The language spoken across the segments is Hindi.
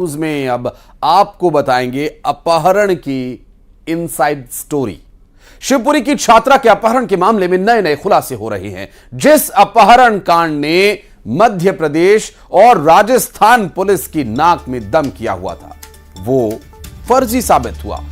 न्यूज में अब आपको बताएंगे अपहरण की इनसाइड स्टोरी। शिवपुरी की छात्रा के अपहरण के मामले में नए नए खुलासे हो रहे हैं। जिस अपहरण कांड ने मध्य प्रदेश और राजस्थान पुलिस की नाक में दम किया हुआ था, वो फर्जी साबित हुआ।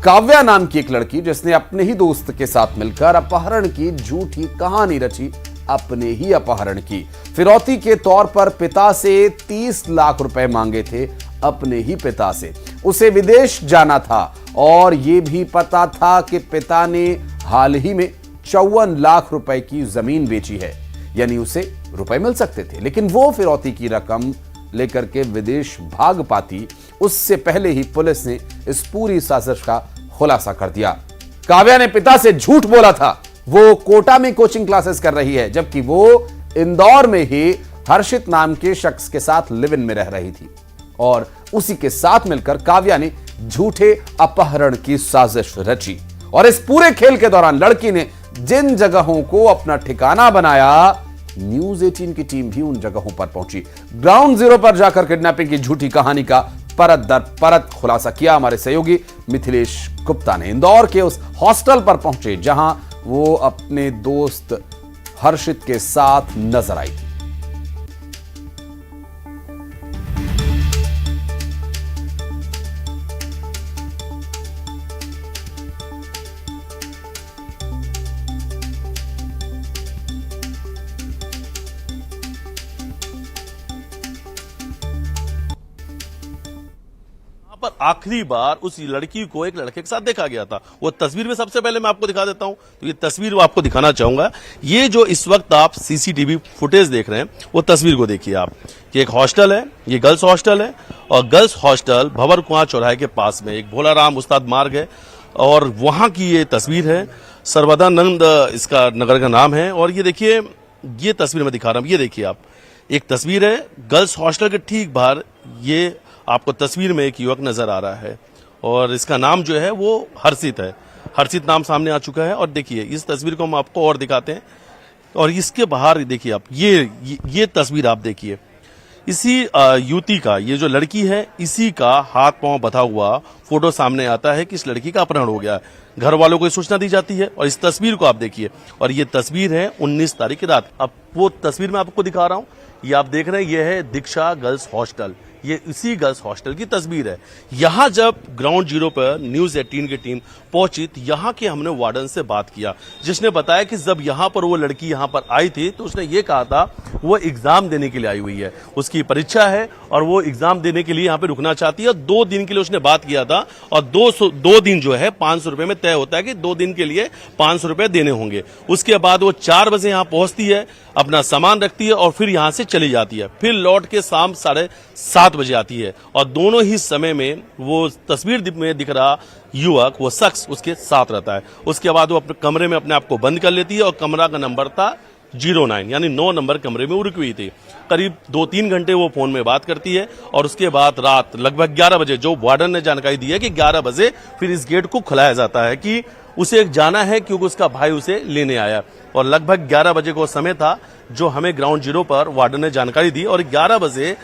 काव्या नाम की एक लड़की जिसने अपने ही दोस्त के साथ मिलकर अपहरण की झूठी कहानी रची, अपने ही अपहरण की। फिरौती के तौर पर पिता से 30 लाख रुपए मांगे थे, अपने ही पिता से। उसे विदेश जाना था और यह भी पता था कि पिता ने हाल ही में 54 लाख रुपए की जमीन बेची है, यानी उसे रुपए मिल सकते थे। लेकिन वो फिरौती की रकम लेकर के विदेश भाग पाती, उससे पहले ही पुलिस ने इस पूरी साजिश का खुलासा कर दिया। काव्या ने पिता से झूठ बोला था, वो कोटा में कोचिंग क्लासेस कर रही है, जबकि वो इंदौर में ही हर्षित नाम के शख्स के साथ लिव इन में रह रही थी और उसी के साथ मिलकर काव्या ने झूठे अपहरण की साजिश रची। और इस पूरे खेल के दौरान लड़की ने जिन जगहों को अपना ठिकाना बनाया, न्यूज 18 की टीम भी उन जगहों पर पहुंची। ग्राउंड जीरो पर जाकर किडनैपिंग की झूठी कहानी का परत दर परत खुलासा किया हमारे सहयोगी मिथिलेश गुप्ता ने। इंदौर के उस हॉस्टल पर पहुंचे जहां वो अपने दोस्त हर्षित के साथ नजर आई थी। पर आखिरी बार उस लड़की को एक लड़के के साथ देखा गया था। वो तस्वीर में सबसे पहले मैं आपको दिखा देता हूं, तो ये तस्वीर वो आपको दिखाना चाहूंगा। ये जो इस वक्त आप सीसीटीवी फुटेज देख रहे हैं, वो तस्वीर को देखिए आप। ये एक हॉस्टल है, ये गर्ल्स हॉस्टल है और गर्ल्स हॉस्टल भंवर कुआं चौराहे के पास में एक भोलाराम उस्ताद मार्ग है और वहां की ये तस्वीर है। सर्वदानंद इसका नगर का नाम है। और ये देखिए, ये तस्वीर मैं दिखा रहा हूं, ये देखिए आप, एक तस्वीर है गर्ल्स हॉस्टल के ठीक बाहर। ये आपको तस्वीर में एक युवक नजर आ रहा है और इसका नाम जो है वो हर्षित है। हर्षित नाम सामने आ चुका है। और देखिए इस तस्वीर को हम आपको और दिखाते हैं। और इसके बाहर देखिए आप, ये तस्वीर आप देखिए, इसी युवती का, ये जो लड़की है, इसी का हाथ पांव बंधा हुआ फोटो सामने आता है कि इस लड़की का अपहरण हो गया है। घर वालों को सूचना दी जाती है और इस तस्वीर को आप देखिए। और ये तस्वीर है 19 तारीख की रात। अब वो तस्वीर मैं आपको दिखा रहा हूं, ये आप देख रहे हैं, ये है दीक्षा गर्ल्स हॉस्टल। ये इसी गर्ल्स हॉस्टल की तस्वीर है। यहां जब ग्राउंड जीरो पर न्यूज 18 की टीम पहुंची तो यहां के हमने वार्डन से बात किया, जिसने बताया कि जब यहां पर वो लड़की यहां पर आई थी तो उसने ये कहा था वो एग्जाम देने के लिए आई हुई है, उसकी परीक्षा है और वो एग्जाम देने के लिए यहां पे रुकना चाहती है। 2 दिन के लिए उसने बात किया था और 2 दिन जो है 500 रुपए में तय होता है कि 2 दिन के लिए 500 रुपए देने होंगे। उसके बाद वो 4 बजे यहां पहुंचती है, अपना सामान रखती है और फिर यहां से चली जाती है। फिर लौट के शाम 7:30 बजे आती है और दोनों ही समय में वो तस्वीर में दिख रहा युवक, वो शख्स उसके साथ रहता है। उसके बाद वो अपने कमरे में अपने आप को बंद कर लेती है और कमरा का नंबर था 09, यानी 9 नंबर कमरे में वो रुकी हुई थी। करीब 2-3 घंटे वो फोन में बात करती है और उसके बाद रात लगभग 11 बजे, जो वार्डन ने जानकारी दी है कि 11 बजे फिर इस गेट को खुलाया जाता है कि उसे जाना है क्योंकि उसका भाई उसे लेने आया। और लगभग 11 बजे को समय था जो हमें ग्राउंड जीरो पर वार्डन ने जानकारी दी और 11 बजे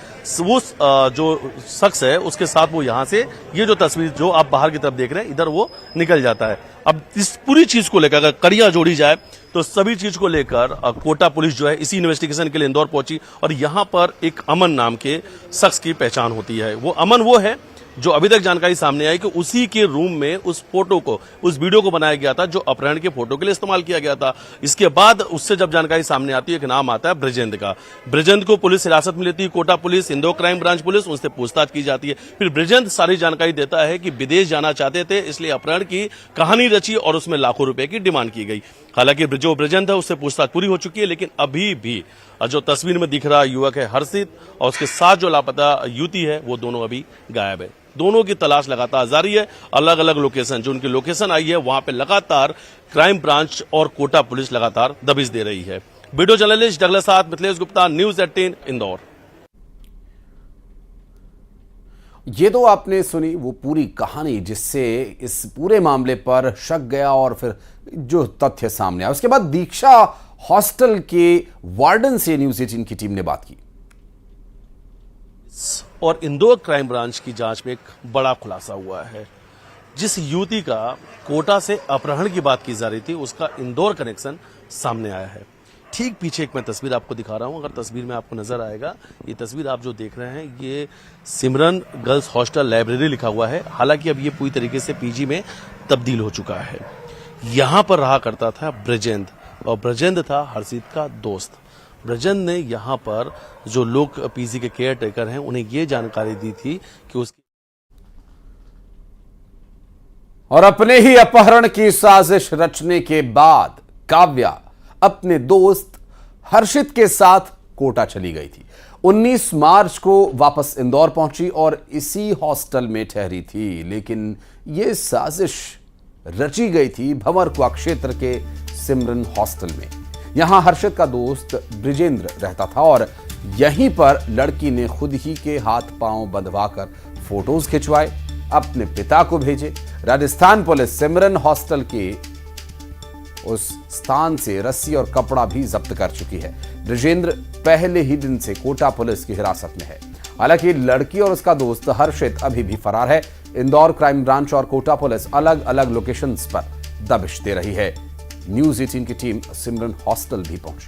उस जो शख्स है उसके साथ वो यहां से, ये जो तस्वीर जो आप बाहर की तरफ देख रहे हैं, इधर वो निकल जाता है। अब इस पूरी चीज को लेकर अगर कड़ियां जोड़ी जाए तो सभी चीज को लेकर कोटा पुलिस जो है इसी इन्वेस्टिगेशन के लिए इंदौर पहुंची और यहां पर एक अमन नाम के शख्स की पहचान होती है। वो अमन वो है जो अभी तक जानकारी सामने आई कि उसी के रूम में उस फोटो को, उस वीडियो को बनाया गया था जो अपहरण के फोटो के लिए इस्तेमाल किया गया था। इसके बाद उससे जब जानकारी सामने आती है, एक नाम आता है ब्रजेंद्र का। ब्रजेंद्र को पुलिस हिरासत में लेती है, Kota police, Indore crime branch police, उनसे पूछताछ की जाती है। फिर ब्रजेंद्र सारी जानकारी देता है कि विदेश जाना चाहते थे, इसलिए अपहरण की कहानी रची और उसमें लाखों रुपए की डिमांड की गई। हालांकि जो ब्रजेंद्र है उससे पूछताछ पूरी हो चुकी है, लेकिन अभी भी जो तस्वीर में दिख रहा युवक है हर्षित और उसके साथ जो लापता युवती है, वो दोनों अभी गायब है। दोनों की तलाश लगातार जारी है। अलग अलग लोकेशन, जो उनकी लोकेशन आई है, वहां पे लगातार क्राइम ब्रांच और कोटा पुलिस लगातार दबिश दे रही है। वीडियो जर्नलिस्ट डगलस साथ मिथिलेश गुप्ता, न्यूज 18 इंदौर। ये तो आपने सुनी वो पूरी कहानी जिससे इस पूरे मामले पर शक गया और फिर जो तथ्य सामने आया। उसके बाद दीक्षा हॉस्टल के वार्डन से न्यूज 18 की टीम ने बात की। और इंदौर क्राइम ब्रांच की जांच में एक बड़ा खुलासा हुआ है। जिस युवती का कोटा से अपहरण की बात की जा रही थी, उसका इंदौर कनेक्शन सामने आया है। ठीक पीछे एक मैं तस्वीर आपको दिखा रहा हूं, अगर तस्वीर में आपको नजर आएगा, ये तस्वीर आप जो देख रहे हैं ये सिमरन गर्ल्स हॉस्टल लाइब्रेरी लिखा हुआ है। हालांकि अब ये पूरी तरीके से पीजी में तब्दील हो चुका है। यहां पर रहा करता था ब्रजेंद्र, और ब्रजेंद्र था हर्षित का दोस्त। ब्रजेंद्र ने यहां पर जो लोग पीजी के केयर टेकर हैं उन्हें ये जानकारी दी थी कि उसकी और अपने ही अपहरण की साजिश रचने के बाद काव्या अपने दोस्त हर्षित के साथ कोटा चली गई थी। 19 मार्च को वापस इंदौर पहुंची और इसी हॉस्टल में ठहरी थी। लेकिन यह साजिश रची गई थी भंवरकुआ क्षेत्र के सिमरन हॉस्टल में। यहां हर्षित का दोस्त ब्रिजेंद्र रहता था और यहीं पर लड़की ने खुद ही के हाथ पांव बंधवाकर फोटोज खिंचवाए, अपने पिता को भेजे। राजस्थान पुलिस सिमरन हॉस्टल के उस स्थान से रस्सी और कपड़ा भी जब्त कर चुकी है। ब्रिजेंद्र पहले ही दिन से कोटा पुलिस की हिरासत में है। हालांकि लड़की और उसका दोस्त हर्षित अभी भी फरार है। इंदौर क्राइम ब्रांच और कोटा पुलिस अलग अलग लोकेशंस पर दबिश दे रही है। न्यूज 18 की टीम सिमरन हॉस्टल भी पहुंची।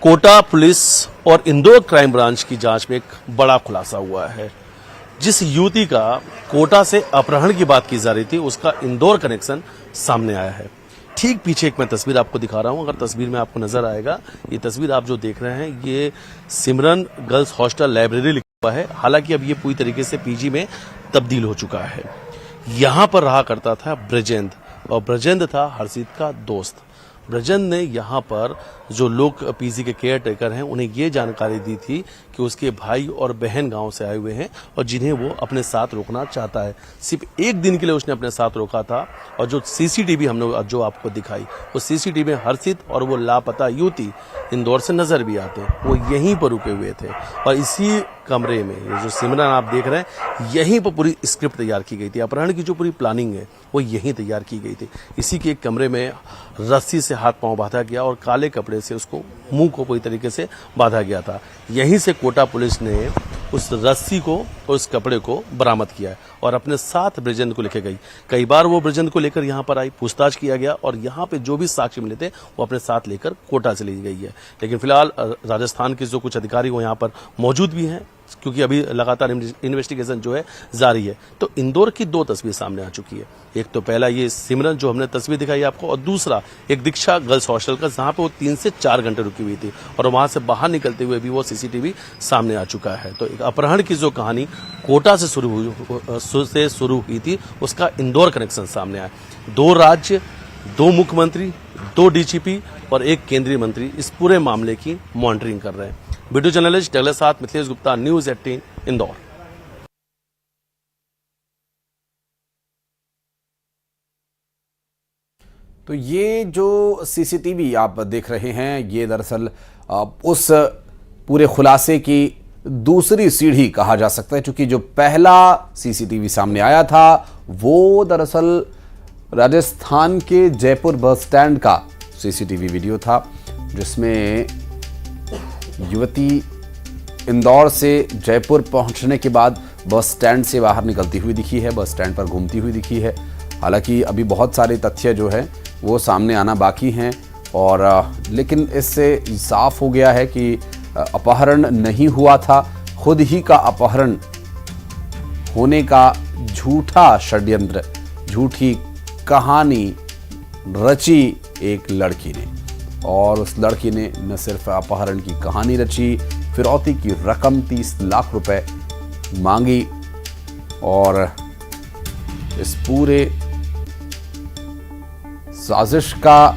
कोटा पुलिस और इंदौर क्राइम ब्रांच की जांच में एक बड़ा खुलासा हुआ है। जिस युवती का कोटा से अपहरण की बात की जा रही थी, उसका इंदौर कनेक्शन सामने आया है। ठीक पीछे एक मैं तस्वीर आपको दिखा रहा हूं, अगर तस्वीर में आपको नजर आएगा, ये तस्वीर आप जो देख रहे हैं ये सिमरन गर्ल्स हॉस्टल लाइब्रेरी लिखा हुआ है। हालांकि अब ये पूरी तरीके से पीजी में तब्दील हो चुका है। यहां पर रहा करता था ब्रजेंद्र, और ब्रजेंद्र था हर्षित का दोस्त। ब्रजेंद्र ने यहाँ पर जो लोग पीजी के केयर टेकर हैं उन्हें ये जानकारी दी थी कि उसके भाई और बहन गांव से आए हुए हैं और जिन्हें वो अपने साथ रोकना चाहता है। सिर्फ एक दिन के लिए उसने अपने साथ रोका था, और जो सीसीटीवी हमने जो आपको दिखाई, वो सीसीटीवी में हर्षित और वो लापता युवती इंदौर से नजर भी आते हैं, वो यहीं पर रुके हुए थे। और इसी कमरे में ये जो सिमरन आप देख रहे हैं, यहीं पर पूरी स्क्रिप्ट तैयार की गई थी। अपहरण की जो पूरी प्लानिंग है वो यहीं तैयार की गई थी। इसी के एक कमरे में रस्सी से हाथ पांव बांधा गया और काले कपड़े से उसको मुंह को पूरी तरीके से बांधा गया था। यहीं से कोटा पुलिस ने उस रस्सी को और उस कपड़े को बरामद किया है और अपने साथ ब्रिजेंद्र को लेके गई। कई बार वो ब्रिजेंद्र को लेकर यहाँ पर आई, पूछताछ किया गया और यहाँ पे जो भी साक्ष्य मिले थे वो अपने साथ लेकर कोटा चली गई है। लेकिन फिलहाल राजस्थान के जो कुछ अधिकारी वो यहाँ पर मौजूद भी हैं, क्योंकि अभी लगातार इन्वेस्टिगेशन जो है जारी है। तो इंदौर की दो तस्वीर सामने आ चुकी है। एक तो पहला ये सिमरन जो हमने तस्वीर दिखाई आपको, और दूसरा एक दीक्षा गर्ल्स हॉस्टल का, जहां पे वो 3 से 4 घंटे रुकी हुई थी और वहां से बाहर निकलते हुए भी वो सीसीटीवी सामने आ चुका है। तो एक अपहरण की जो कहानी कोटा से शुरू हुई थी, उसका इंदौर कनेक्शन सामने आया। 2 राज्य, 2 मुख्यमंत्री, 2 डीजीपी और 1 केंद्रीय मंत्री इस पूरे मामले की मॉनिटरिंग कर रहे हैं। वीडियो जर्नलिस्ट डगलस साथ मिथिलेश गुप्ता, न्यूज 18 इंदौर। तो ये जो सीसीटीवी आप देख रहे हैं, ये दरअसल उस पूरे खुलासे की दूसरी सीढ़ी कहा जा सकता है, क्योंकि जो पहला सीसीटीवी सामने आया था वो दरअसल राजस्थान के जयपुर बस स्टैंड का सीसीटीवी वीडियो था, जिसमें युवती इंदौर से जयपुर पहुंचने के बाद बस स्टैंड से बाहर निकलती हुई दिखी है, बस स्टैंड पर घूमती हुई दिखी है। हालांकि अभी बहुत सारे तथ्य जो है वो सामने आना बाकी हैं, और लेकिन इससे साफ हो गया है कि अपहरण नहीं हुआ था, खुद ही का अपहरण होने का झूठा षड्यंत्र, झूठी कहानी रची एक लड़की ने। और उस लड़की ने न सिर्फ अपहरण की कहानी रची, फिरौती की रकम 30 लाख रुपए मांगी। और इस पूरे साजिश का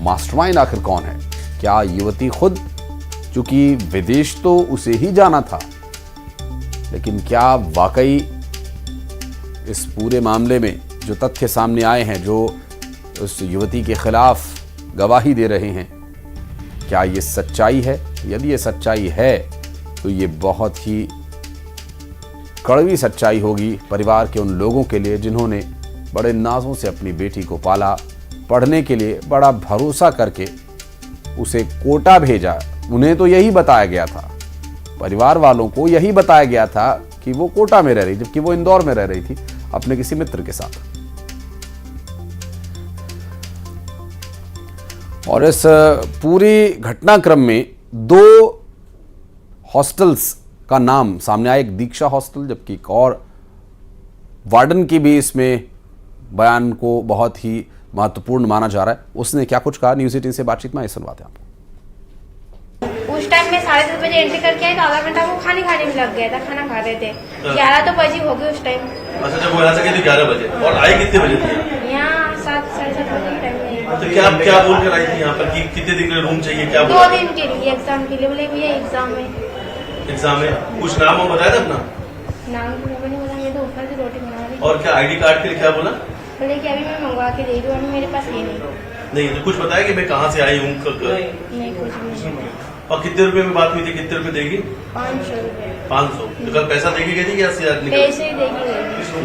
मास्टरमाइंड आखिर कौन है? क्या युवती खुद? चूंकि विदेश तो उसे ही जाना था, लेकिन क्या वाकई इस पूरे मामले में जो तथ्य सामने आए हैं, जो उस युवती के खिलाफ गवाही दे रहे हैं, क्या ये सच्चाई है? यदि ये सच्चाई है तो ये बहुत ही कड़वी सच्चाई होगी परिवार के उन लोगों के लिए जिन्होंने बड़े नाजों से अपनी बेटी को पाला, पढ़ने के लिए बड़ा भरोसा करके उसे कोटा भेजा, उन्हें तो यही बताया गया था, परिवार वालों को यही बताया गया था कि वो कोटा में रह रही, जबकि वो इंदौर में रह रही थी अपने किसी मित्र के साथ। और इस पूरी घटनाक्रम में 2 हॉस्टल्स का नाम सामने आया, एक दीक्षा हॉस्टल जबकि एक और वार्डन की भी इसमें बयान को बहुत ही महत्वपूर्ण माना जा रहा है। उसने क्या कुछ कहा, न्यूज़ 18 से बातचीत में सुनवाते हैं आपको। उस टाइम में 10:30 बजे एंट्री करके आई तो आधा घंटा वो खाने में लग गया था, खाना खा रहे थे। 11 तो बजे हो गए उस टाइम। अच्छा, जब वो यहाँ से गई थी 11 बजे और आई कितने बजे थी? यहाँ 7 साढ़े 7 बजे के टाइम में। तो क्या बोल कर आई थी यहाँ पर कि कितने दिन के लिए रूम चाहिए, क्या 2 दिन के लिए एग्जाम के लिए। बोले भैया एग्जाम में कुछ नाम हम बताया था अपना? नाम तो मुझे नहीं पता, मैं तो ऊपर से रोटी बना रही। और क्या आईडी कार्ड के लिए क्या बोला? बोले कि अभी मैं मंगवा के दे दूँ, अभी मेरे पास ये नहीं। तो कुछ बताया कि मैं कहाँ से आई हूँ? नहीं कुछ भी। और कितने रुपए में बात हुई थी, कितने रुपए देगी? 500 रुपए। 500। तो कल पैसा देगी गई थी या पैसे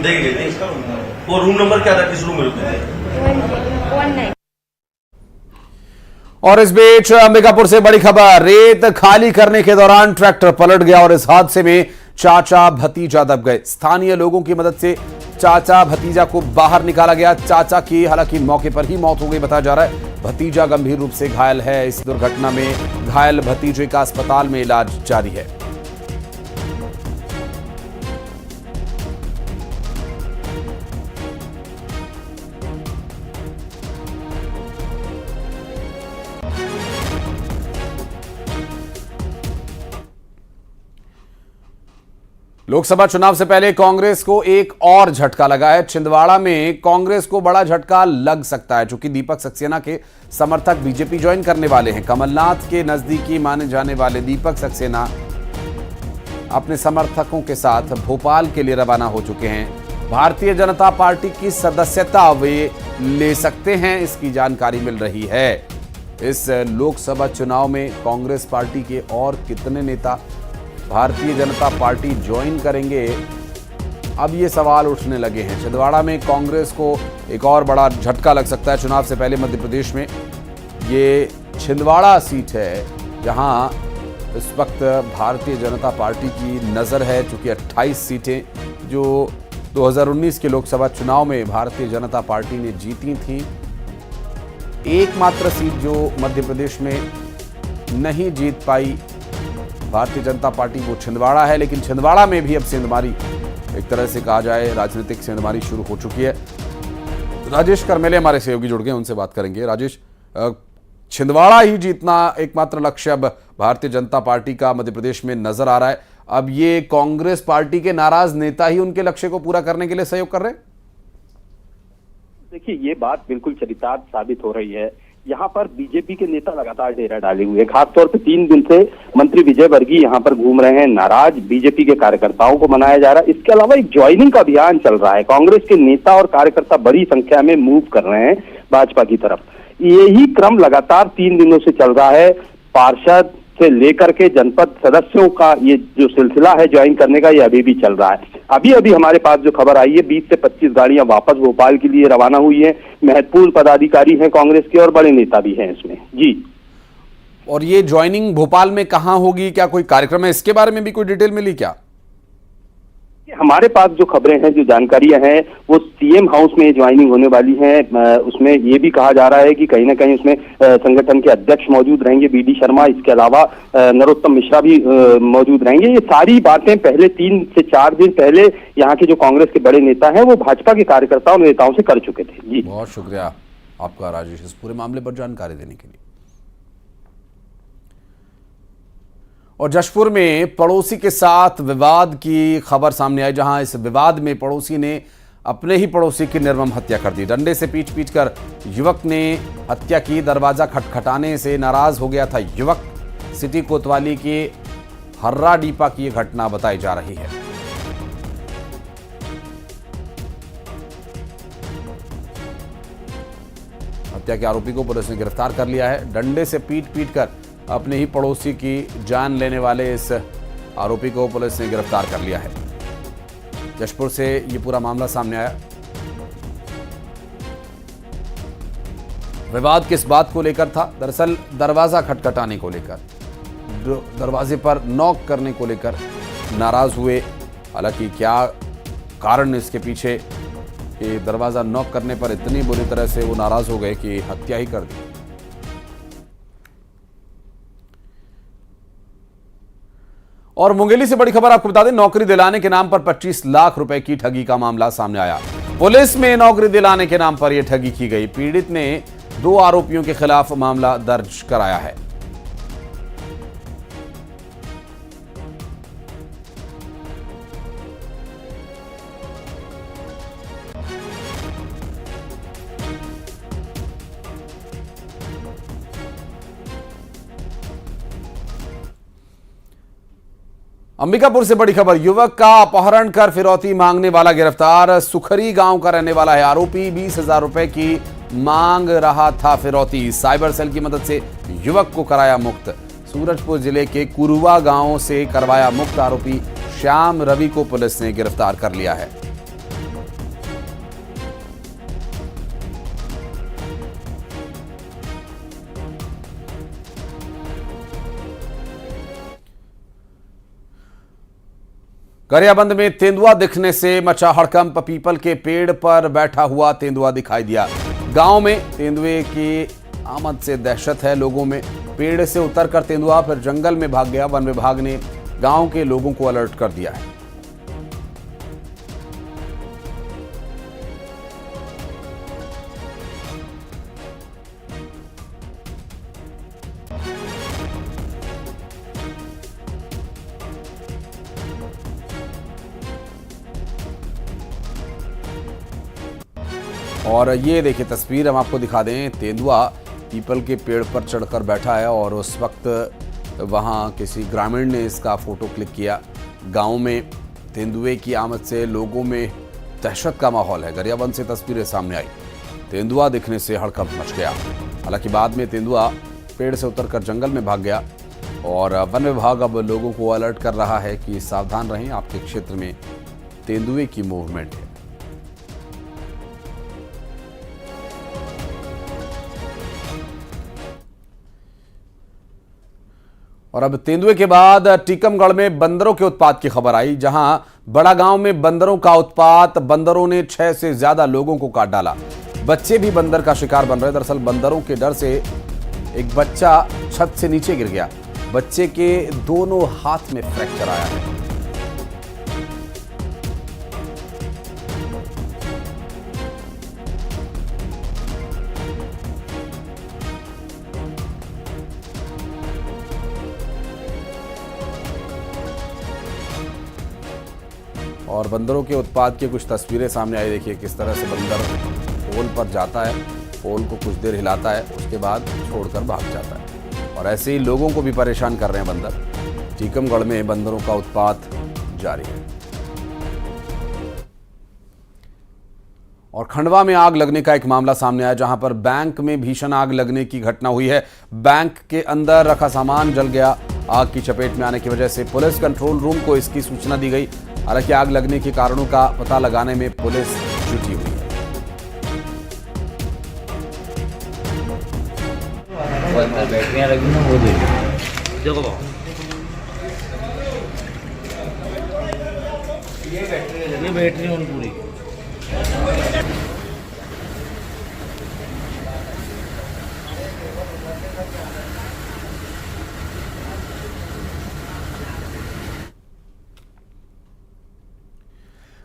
देगी गई थी? वो रूम नंबर क्या था, किस रूम में रुकी थी? 19। और इस बीच अंबिकापुर से बड़ी खबर, रेत खाली करने के दौरान ट्रैक्टर पलट गया और इस हादसे में चाचा भतीजा दब गए। स्थानीय लोगों की मदद से चाचा भतीजा को बाहर निकाला गया। चाचा की हालांकि मौके पर ही मौत हो गई बताया जा रहा है। भतीजा गंभीर रूप से घायल है। इस दुर्घटना में घायल भतीजे का अस्पताल में इलाज जारी है। लोकसभा चुनाव से पहले कांग्रेस को एक और झटका लगा है। छिंदवाड़ा में कांग्रेस को बड़ा झटका लग सकता है, चूंकि दीपक सक्सेना के समर्थक बीजेपी ज्वाइन करने वाले हैं। कमलनाथ के नजदीकी माने जाने वाले दीपक सक्सेना अपने समर्थकों के साथ भोपाल के लिए रवाना हो चुके हैं। भारतीय जनता पार्टी की सदस्यता वे ले सकते हैं, इसकी जानकारी मिल रही है। इस लोकसभा चुनाव में कांग्रेस पार्टी के और कितने नेता भारतीय जनता पार्टी ज्वाइन करेंगे, अब ये सवाल उठने लगे हैं। छिंदवाड़ा में कांग्रेस को एक और बड़ा झटका लग सकता है। चुनाव से पहले मध्य प्रदेश में ये छिंदवाड़ा सीट है जहां इस वक्त भारतीय जनता पार्टी की नज़र है, चूंकि 28 सीटें जो 2019 के लोकसभा चुनाव में भारतीय जनता पार्टी ने जीती थी। एकमात्र सीट जो मध्य प्रदेश में नहीं जीत पाई भारतीय जनता पार्टी वो छिंदवाड़ा है, लेकिन छिंदवाड़ा में भी अब सेंधमारी, एक तरह से कहा जाए राजनीतिक सेंधमारी शुरू हो चुकी है। राजेश करमेले हमारे सहयोगी जुड़ गए, उनसे बात करेंगे। राजेश, छिंदवाड़ा ही जीतना एकमात्र लक्ष्य अब भारतीय जनता पार्टी का मध्य प्रदेश में नजर आ रहा है। अब ये कांग्रेस पार्टी के नाराज नेता ही उनके लक्ष्य को पूरा करने के लिए सहयोग कर रहे हैं? देखिए, ये बात बिल्कुल चरितार्थ साबित हो रही है। यहाँ पर बीजेपी के नेता लगातार डेरा डाले हुए, खासतौर पे 3 दिन से मंत्री विजय वर्गीय यहाँ पर घूम रहे हैं। नाराज बीजेपी के कार्यकर्ताओं को मनाया जा रहा है। इसके अलावा एक ज्वाइनिंग का अभियान चल रहा है। कांग्रेस के नेता और कार्यकर्ता बड़ी संख्या में मूव कर रहे हैं भाजपा की तरफ। यही क्रम लगातार 3 दिनों से चल रहा है। पार्षद से लेकर के जनपद सदस्यों का ये जो सिलसिला है ज्वाइन करने का, ये अभी भी चल रहा है। अभी अभी हमारे पास जो खबर आई है, 20 से 25 गाड़ियां वापस भोपाल के लिए रवाना हुई है। महत्वपूर्ण पदाधिकारी हैं कांग्रेस के और बड़े नेता भी हैं इसमें। जी, और ये ज्वाइनिंग भोपाल में कहां होगी, क्या कोई कार्यक्रम है, इसके बारे में भी कोई डिटेल मिली क्या? हमारे पास जो खबरें हैं, जो जानकारियां हैं, वो सीएम हाउस में ज्वाइनिंग होने वाली है। उसमें ये भी कहा जा रहा है कि कहीं ना कहीं उसमें संगठन के अध्यक्ष मौजूद रहेंगे, बीडी शर्मा, इसके अलावा नरोत्तम मिश्रा भी मौजूद रहेंगे। ये सारी बातें पहले 3 से 4 दिन पहले यहाँ के जो कांग्रेस के बड़े नेता हैं वो भाजपा के कार्यकर्ताओं नेताओं से कर चुके थे। जी, बहुत शुक्रिया आपका राजेश, इस पूरे मामले पर जानकारी देने के लिए। और जशपुर में पड़ोसी के साथ विवाद की खबर सामने आई, जहां इस विवाद में पड़ोसी ने अपने ही पड़ोसी की निर्मम हत्या कर दी। डंडे से पीट कर युवक ने हत्या की। दरवाजा खटखटाने से नाराज हो गया था युवक। सिटी कोतवाली के हर्रा डीपा की यह घटना बताई जा रही है। हत्या के आरोपी को पुलिस ने गिरफ्तार कर लिया है। डंडे से पीट कर अपने ही पड़ोसी की जान लेने वाले इस आरोपी को पुलिस ने गिरफ्तार कर लिया है। जशपुर से ये पूरा मामला सामने आया। विवाद किस बात को लेकर था? दरअसल दरवाजा खटखटाने को लेकर। दरवाजे पर नॉक करने को लेकर नाराज हुए। हालांकि क्या कारण इसके पीछे कि दरवाजा नॉक करने पर इतनी बुरी तरह से वो नाराज हो गए कि हत्या ही कर दी। और मुंगेली से बड़ी खबर आपको बता दें, नौकरी दिलाने के नाम पर 25 लाख रुपए की ठगी का मामला सामने आया। पुलिस में नौकरी दिलाने के नाम पर यह ठगी की गई। पीड़ित ने 2 आरोपियों के खिलाफ मामला दर्ज कराया है। अंबिकापुर से बड़ी खबर, युवक का अपहरण कर फिरौती मांगने वाला गिरफ्तार। सुखरी गांव का रहने वाला है आरोपी। 20,000 रुपए की मांग रहा था फिरौती। साइबर सेल की मदद से युवक को कराया मुक्त। सूरजपुर जिले के कुरुवा गांव से करवाया मुक्त आरोपी श्याम रवि को पुलिस ने गिरफ्तार कर लिया है। गरियाबंद में तेंदुआ दिखने से मचा हड़कंप। पीपल के पेड़ पर बैठा हुआ तेंदुआ दिखाई दिया। गांव में तेंदुए की आमद से दहशत है लोगों में। पेड़ से उतरकर तेंदुआ फिर जंगल में भाग गया। वन विभाग ने गांव के लोगों को अलर्ट कर दिया है। और ये देखिए तस्वीर हम आपको दिखा दें। तेंदुआ पीपल के पेड़ पर चढ़कर बैठा है और उस वक्त वहाँ किसी ग्रामीण ने इसका फोटो क्लिक किया। गांव में तेंदुए की आमद से लोगों में दहशत का माहौल है। गरियाबंद से तस्वीरें सामने आई। तेंदुआ दिखने से हड़कंप मच गया। हालांकि बाद में तेंदुआ पेड़ से उतरकर जंगल में भाग गया और वन विभाग अब लोगों को अलर्ट कर रहा है कि सावधान रहें, आपके क्षेत्र में तेंदुए की मूवमेंट है। और अब तेंदुए के बाद टीकमगढ़ में बंदरों के उत्पात की खबर आई, जहां बड़ा गांव में बंदरों का उत्पात। बंदरों ने 6 से ज्यादा लोगों को काट डाला। बच्चे भी बंदर का शिकार बन रहे। दरअसल बंदरों के डर से एक बच्चा छत से नीचे गिर गया। बच्चे के दोनों हाथ में फ्रैक्चर आया है। और बंदरों के उत्पाद की कुछ तस्वीरें सामने आई। देखिए किस तरह से बंदर पोल पर जाता है, पोल को कुछ देर हिलाता है, उसके बाद छोड़कर भाग जाता है। और ऐसे ही लोगों को भी परेशान कर रहे हैं बंदर। टीकमगढ़ में बंदरों का उत्पात जारी है। और खंडवा में आग लगने का एक मामला सामने आया, जहां पर बैंक में भीषण आग लगने की घटना हुई है। बैंक के अंदर रखा सामान जल गया। आग की चपेट में आने की वजह से पुलिस कंट्रोल रूम को इसकी सूचना दी गई। हालांकि आग लगने के कारणों का पता लगाने में पुलिस जुटी हुई है। बैटरियां लगी ना, वो देखो ये बैटरी ऑन पूरी।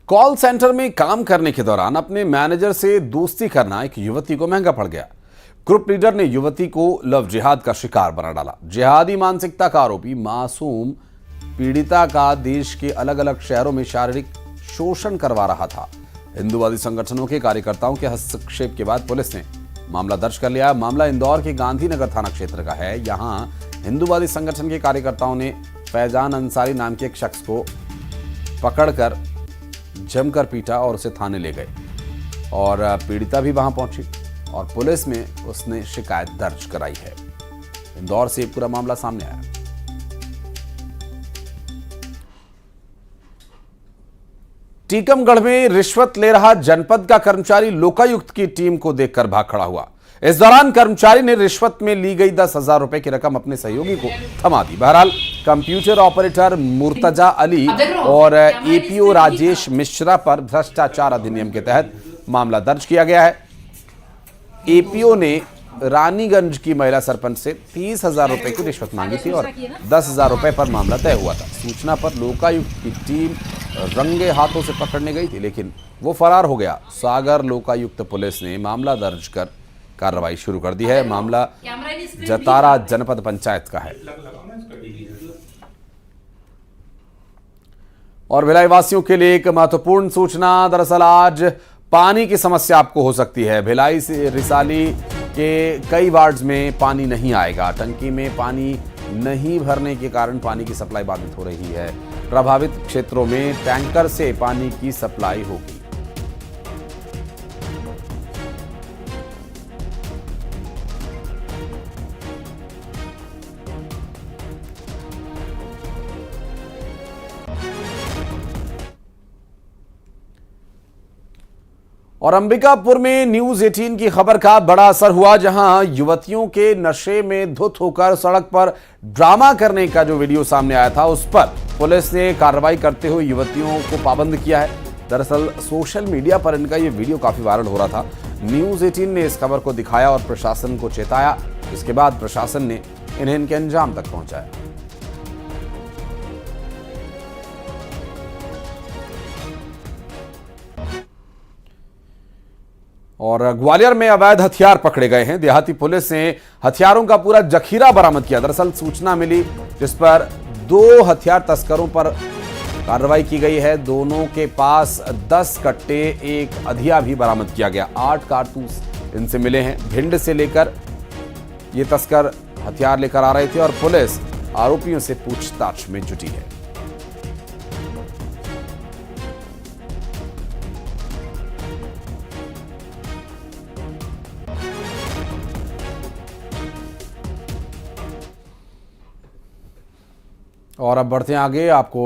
कॉल सेंटर में काम करने के दौरान अपने मैनेजर से दोस्ती करना एक युवती को महंगा पड़ गया। ग्रुप लीडर ने युवती को लव जिहाद का शिकार बना डाला। जिहादी मानसिकता का आरोपी मासूम पीड़िता का देश के अलग अलग शहरों में शारीरिक शोषण करवा रहा था। हिंदूवादी संगठनों के कार्यकर्ताओं के हस्तक्षेप के बाद पुलिस ने मामला दर्ज कर लिया। मामला इंदौर के गांधीनगर थाना क्षेत्र का है। यहां हिंदूवादी संगठन के कार्यकर्ताओं ने फैजान अंसारी नाम के एक शख्स को पकड़कर जमकर पीटा और उसे थाने ले गए। और पीड़िता भी वहां पहुंची और पुलिस में उसने शिकायत दर्ज कराई है। इंदौर से पूरा मामला सामने आया। टीकमगढ़ में रिश्वत ले रहा जनपद का कर्मचारी लोकायुक्त की टीम को देखकर भाग खड़ा हुआ। इस दौरान कर्मचारी ने रिश्वत में ली गई 10,000 रुपए की रकम अपने सहयोगी को थमा दी। बहरहाल कंप्यूटर ऑपरेटर मुर्तजा अली और एपीओ राजेश मिश्रा पर भ्रष्टाचार अधिनियम के तहत मामला दर्ज किया गया है। एपीओ ने रानीगंज की महिला सरपंच से 30,000 रुपए की रिश्वत मांगी थी और 10,000 रुपए पर मामला तय हुआ था। सूचना पर लोकायुक्त की टीम रंगे हाथों से पकड़ने गई थी, लेकिन वो फरार हो गया। सागर लोकायुक्त पुलिस ने मामला दर्ज कर कार्रवाई शुरू कर दी है। मामला जतारा जनपद पंचायत का है। और भिलाई वासियों के लिए एक महत्वपूर्ण सूचना। दरअसल आज पानी की समस्या आपको हो सकती है। भिलाई से रिसाली के कई वार्ड्स में पानी नहीं आएगा। टंकी में पानी नहीं भरने के कारण पानी की सप्लाई बाधित हो रही है। प्रभावित क्षेत्रों में टैंकर से पानी की सप्लाई होगी। और अंबिकापुर में न्यूज 18 की खबर का बड़ा असर हुआ, जहां युवतियों के नशे में धुत होकर सड़क पर ड्रामा करने का जो वीडियो सामने आया था, उस पर पुलिस ने कार्रवाई करते हुए युवतियों को पाबंद किया है। दरअसल सोशल मीडिया पर इनका ये वीडियो काफी वायरल हो रहा था। न्यूज 18 ने इस खबर को दिखाया और प्रशासन को चेताया। इसके बाद प्रशासन ने इन्हें इनके अंजाम तक पहुंचाया। और ग्वालियर में अवैध हथियार पकड़े गए हैं। देहाती पुलिस ने हथियारों का पूरा जखीरा बरामद किया। दरअसल सूचना मिली जिस पर 2 हथियार तस्करों पर कार्रवाई की गई है। दोनों के पास 10 कट्टे, एक अधिया भी बरामद किया गया। 8 कारतूस इनसे मिले हैं। भिंड से लेकर ये तस्कर हथियार लेकर आ रहे थे और पुलिस आरोपियों से पूछताछ में जुटी है। और अब बढ़ते हैं आगे। आपको